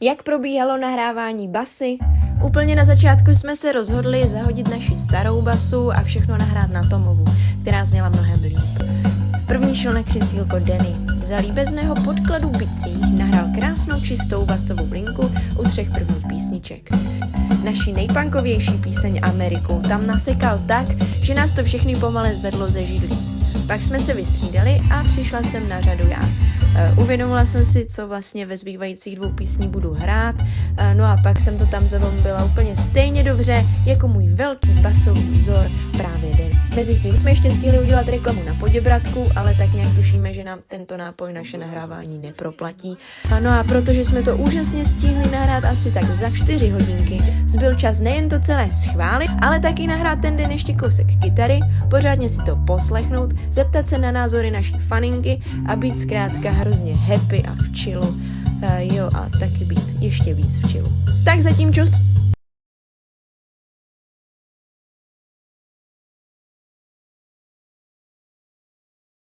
Jak probíhalo nahrávání basy? Úplně na začátku jsme se rozhodli zahodit naši starou basu a všechno nahrát na Tomovu, která zněla mnohem líp. První šel na křesílko Danny. Za líbezného podkladu bicích nahrál krásnou čistou basovou linku u 3 prvních písniček. Naši nejpunkovější píseň Ameriku tam nasekal tak, že nás to všechny pomale zvedlo ze židlí. Pak jsme se vystřídali a přišla jsem na řadu já. Uvědomila jsem si, co vlastně ve zbývajících 2 písní budu hrát, no a pak jsem to tam zabombila úplně stejně dobře jako můj velký basový vzor právě Danny. Mezitím jsme ještě stihli udělat reklamu na Poděbradku, ale tak nějak tušíme, že nám tento nápoj naše nahrávání neproplatí. No a protože jsme to úžasně stihli nahrát asi tak za 4 hodinky, zbyl čas nejen to celé schválit, ale taky nahrát ten den ještě kousek kytary, pořádně si to poslechnout, zeptat se na názory naší faninky a být zkrátka hrozně happy a v chillu. Jo, a taky být ještě víc v chillu. Tak zatím čus!